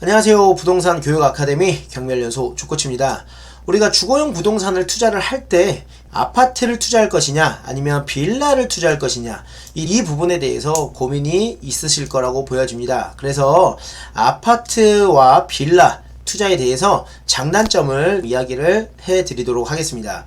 안녕하세요. 부동산 교육 아카데미 경멸연소 조코치입니다. 우리가 주거용 부동산을 투자를 할 때 아파트를 투자할 것이냐 아니면 빌라를 투자할 것이냐 이 부분에 대해서 고민이 있으실 거라고 보여집니다. 그래서 아파트와 빌라 투자에 대해서 장단점을 이야기를 해 드리도록 하겠습니다.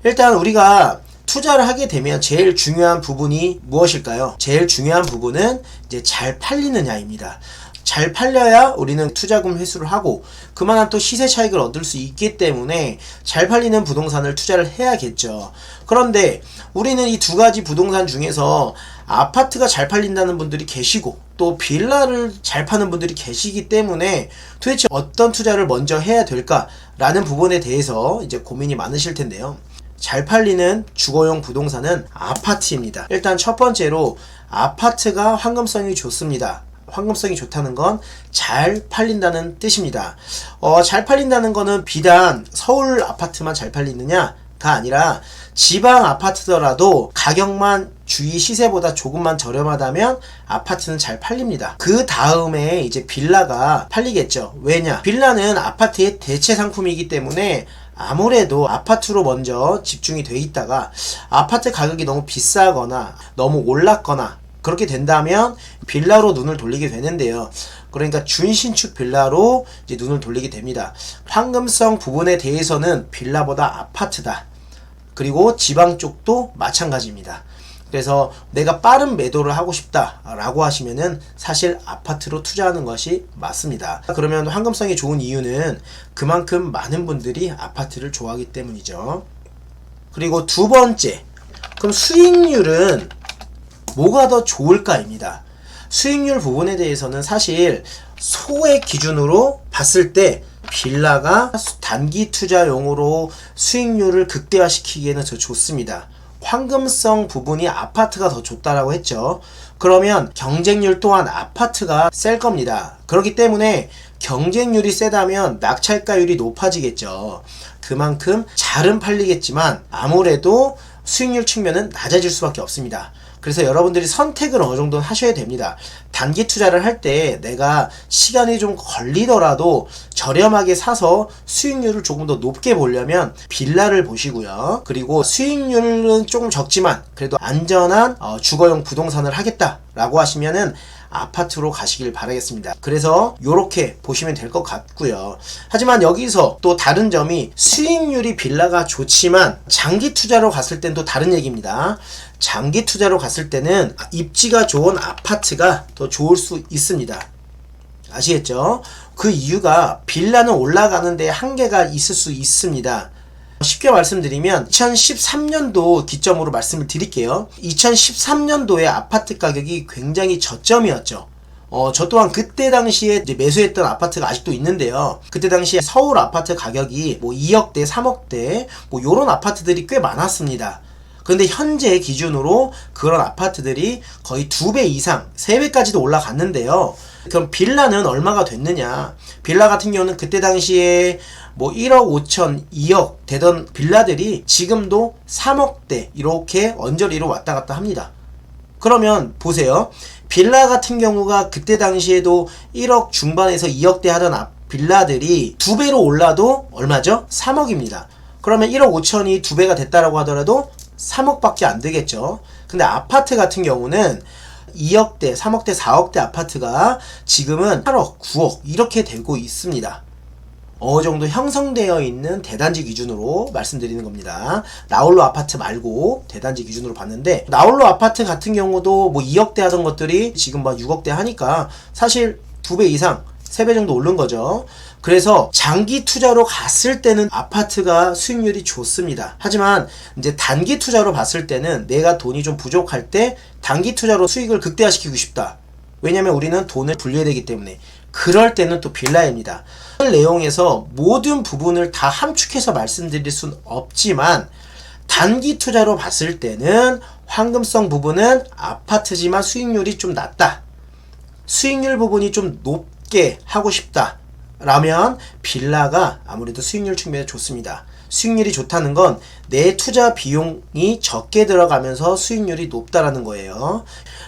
일단 우리가 투자를 하게 되면 제일 중요한 부분이 무엇일까요? 제일 중요한 부분은 이제 잘 팔리느냐입니다. 잘 팔려야 우리는 투자금 회수를 하고 그만한 또 시세 차익을 얻을 수 있기 때문에 잘 팔리는 부동산을 투자를 해야겠죠. 그런데 우리는 이 두 가지 부동산 중에서 아파트가 잘 팔린다는 분들이 계시고 또 빌라를 잘 파는 분들이 계시기 때문에 도대체 어떤 투자를 먼저 해야 될까라는 부분에 대해서 이제 고민이 많으실 텐데요. 잘 팔리는 주거용 부동산은 아파트입니다. 일단 첫 번째로 아파트가 황금성이 좋습니다. 황금성이 좋다는 건 잘 팔린다는 뜻입니다. 잘 팔린다는 거는 비단 서울 아파트만 잘 팔리느냐가 아니라 지방 아파트더라도 가격만 주위 시세보다 조금만 저렴하다면 아파트는 잘 팔립니다. 그 다음에 이제 빌라가 팔리겠죠. 왜냐? 빌라는 아파트의 대체 상품이기 때문에 아무래도 아파트로 먼저 집중이 돼 있다가 아파트 가격이 너무 비싸거나 너무 올랐거나 그렇게 된다면 빌라로 눈을 돌리게 되는데요. 그러니까 준신축 빌라로 이제 눈을 돌리게 됩니다. 황금성 부분에 대해서는 빌라보다 아파트다. 그리고 지방 쪽도 마찬가지입니다. 그래서 내가 빠른 매도를 하고 싶다라고 하시면은 사실 아파트로 투자하는 것이 맞습니다. 그러면 황금성이 좋은 이유는 그만큼 많은 분들이 아파트를 좋아하기 때문이죠. 그리고 두 번째, 그럼 수익률은 뭐가 더 좋을까입니다. 수익률 부분에 대해서는 사실 소액 기준으로 봤을 때 빌라가 단기 투자용으로 수익률을 극대화시키기에는 더 좋습니다. 황금성 부분이 아파트가 더 좋다라고 했죠. 그러면 경쟁률 또한 아파트가 셀 겁니다. 그렇기 때문에 경쟁률이 세다면 낙찰가율이 높아지겠죠. 그만큼 잘은 팔리겠지만 아무래도 수익률 측면은 낮아질 수밖에 없습니다. 그래서 여러분들이 선택을 어느 정도 하셔야 됩니다. 단기 투자를 할 때 내가 시간이 좀 걸리더라도 저렴하게 사서 수익률을 조금 더 높게 보려면 빌라를 보시고요. 그리고 수익률은 조금 적지만 그래도 안전한 주거용 부동산을 하겠다라고 하시면은 아파트로 가시길 바라겠습니다. 그래서 요렇게 보시면 될 것 같고요. 하지만 여기서 또 다른 점이 수익률이 빌라가 좋지만 장기 투자로 갔을 땐 또 다른 얘기입니다. 장기 투자로 갔을 때는 입지가 좋은 아파트가 더 좋을 수 있습니다. 아시겠죠? 그 이유가 빌라는 올라가는 데 한계가 있을 수 있습니다. 쉽게 말씀드리면 2013년도 기점으로 말씀을 드릴게요. 2013년도에 아파트 가격이 굉장히 저점이었죠. 저 또한 그때 당시에 이제 매수했던 아파트가 아직도 있는데요. 그때 당시에 서울 아파트 가격이 뭐 2억대, 3억대 뭐 요런 아파트들이 꽤 많았습니다. 그런데 현재 기준으로 그런 아파트들이 거의 2배 이상, 3배까지도 올라갔는데요. 그럼 빌라는 얼마가 됐느냐? 빌라 같은 경우는 그때 당시에 뭐 1억 5천, 2억 되던 빌라들이 지금도 3억대 이렇게 언저리로 왔다 갔다 합니다. 그러면 보세요. 빌라 같은 경우가 그때 당시에도 1억 중반에서 2억대 하던 빌라들이 2배로 올라도 얼마죠? 3억입니다. 그러면 1억 5천이 2배가 됐다라고 하더라도 3억밖에 안 되겠죠. 근데 아파트 같은 경우는 2억대, 3억대, 4억대 아파트가 지금은 8억, 9억 이렇게 되고 있습니다. 어느 정도 형성되어 있는 대단지 기준으로 말씀드리는 겁니다. 나홀로 아파트 말고 대단지 기준으로 봤는데 나홀로 아파트 같은 경우도 뭐 2억대 하던 것들이 지금 막 6억대 하니까 사실 2배 이상 3배 정도 오른 거죠. 그래서 장기 투자로 갔을 때는 아파트가 수익률이 좋습니다. 하지만 이제 단기 투자로 봤을 때는 내가 돈이 좀 부족할 때 단기 투자로 수익을 극대화시키고 싶다. 왜냐면 우리는 돈을 불려야 되기 때문에. 그럴 때는 또 빌라입니다. 내용에서 모든 부분을 다 함축해서 말씀드릴 순 없지만 단기 투자로 봤을 때는 황금성 부분은 아파트지만 수익률이 좀 낮다. 수익률 부분이 좀 높게 하고 싶다. 라면 빌라가 아무래도 수익률 측면에 좋습니다. 수익률이 좋다는 건 내 투자 비용이 적게 들어가면서 수익률이 높다라는 거예요.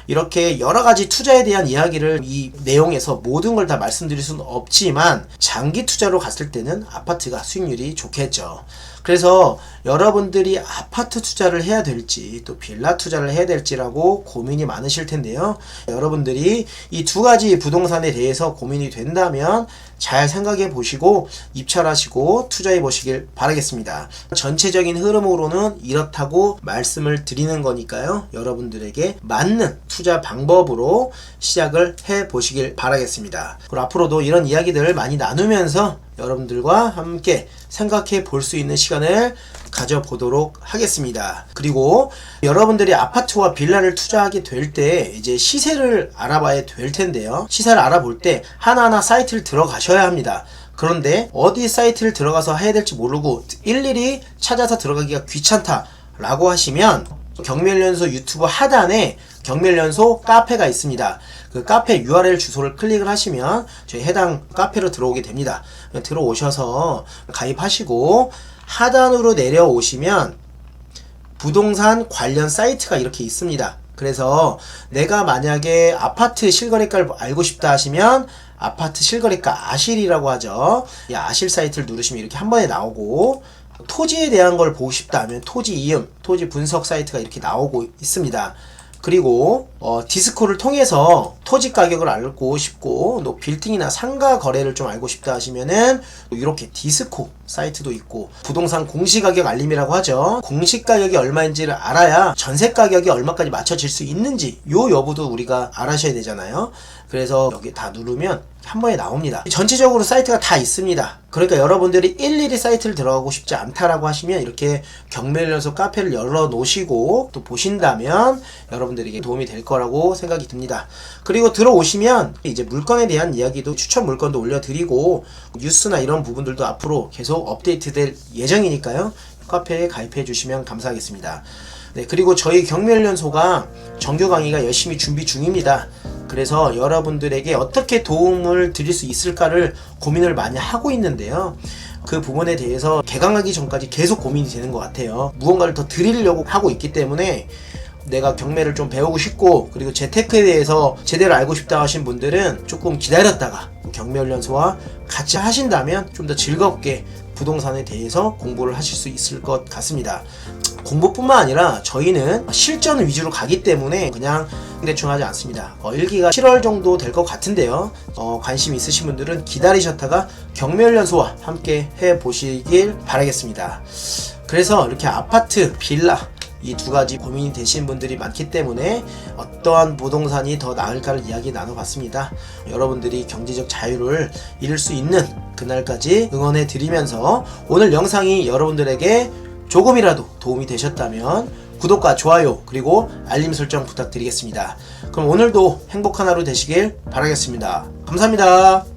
이렇게 여러 가지 투자에 대한 이야기를 이 내용에서 모든 걸 다 말씀드릴 수는 없지만 장기 투자로 갔을 때는 아파트가 수익률이 좋겠죠. 그래서 여러분들이 아파트 투자를 해야 될지 또 빌라 투자를 해야 될지라고 고민이 많으실 텐데요. 여러분들이 이 두 가지 부동산에 대해서 고민이 된다면 잘 생각해 보시고 입찰하시고 투자해 보시길 바라겠습니다. 전체적인 흐름으로는 이렇다고 말씀을 드리는 거니까요. 여러분들에게 맞는 투자 방법으로 시작을 해 보시길 바라겠습니다. 그리고 앞으로도 이런 이야기들을 많이 나누면서 여러분들과 함께 생각해 볼 수 있는 시간을 가져보도록 하겠습니다. 그리고 여러분들이 아파트와 빌라를 투자하게 될 때 이제 시세를 알아봐야 될 텐데요. 시세를 알아볼 때 하나하나 사이트를 들어가셔야 합니다. 그런데 어디 사이트를 들어가서 해야 될지 모르고 일일이 찾아서 들어가기가 귀찮다라고 하시면 경멸연소 유튜브 하단에 경멸연소 카페가 있습니다. 그 카페 URL 주소를 클릭을 하시면 저희 해당 카페로 들어오게 됩니다. 들어오셔서 가입하시고 하단으로 내려오시면 부동산 관련 사이트가 이렇게 있습니다. 그래서 내가 만약에 아파트 실거래가를 알고 싶다 하시면 아파트 실거래가 아실이라고 하죠. 이 아실 사이트를 누르시면 이렇게 한 번에 나오고, 토지에 대한 걸 보고 싶다 하면 토지 이음, 토지 분석 사이트가 이렇게 나오고 있습니다. 그리고 디스코를 통해서 토지 가격을 알고 싶고 또 빌딩이나 상가 거래를 좀 알고 싶다 하시면은 이렇게 디스코 사이트도 있고, 부동산 공시가격 알림이라고 하죠. 공시가격이 얼마인지를 알아야 전세 가격이 얼마까지 맞춰질 수 있는지 요 여부도 우리가 알아셔야 되잖아요. 그래서 여기 다 누르면 한 번에 나옵니다. 전체적으로 사이트가 다 있습니다. 그러니까 여러분들이 일일이 사이트를 들어가고 싶지 않다라고 하시면 이렇게 경멸연소 카페를 열어 놓으시고 또 보신다면 여러분들에게 도움이 될 거라고 생각이 듭니다. 그리고 들어오시면 이제 물건에 대한 이야기도, 추천 물건도 올려드리고 뉴스나 이런 부분들도 앞으로 계속 업데이트 될 예정이니까요. 카페에 가입해 주시면 감사하겠습니다. 네, 그리고 저희 경멸연소가 정규 강의가 열심히 준비 중입니다. 그래서 여러분들에게 어떻게 도움을 드릴 수 있을까를 고민을 많이 하고 있는데요. 그 부분에 대해서 개강하기 전까지 계속 고민이 되는 것 같아요. 무언가를 더 드리려고 하고 있기 때문에 내가 경매를 좀 배우고 싶고, 그리고 재테크에 대해서 제대로 알고 싶다 하신 분들은 조금 기다렸다가 경매훈련소와 같이 하신다면 좀 더 즐겁게 부동산에 대해서 공부를 하실 수 있을 것 같습니다. 공부뿐만 아니라 저희는 실전 위주로 가기 때문에 그냥 대충 하지 않습니다. 일기가 7월 정도 될 것 같은데요. 관심 있으신 분들은 기다리셨다가 경매훈련소와 함께 해보시길 바라겠습니다. 그래서 이렇게 아파트, 빌라 이 두 가지 고민이 되신 분들이 많기 때문에 어떠한 부동산이 더 나을까를 이야기 나눠봤습니다. 여러분들이 경제적 자유를 이룰 수 있는 그날까지 응원해 드리면서 오늘 영상이 여러분들에게 조금이라도 도움이 되셨다면 구독과 좋아요 그리고 알림 설정 부탁드리겠습니다. 그럼 오늘도 행복한 하루 되시길 바라겠습니다. 감사합니다.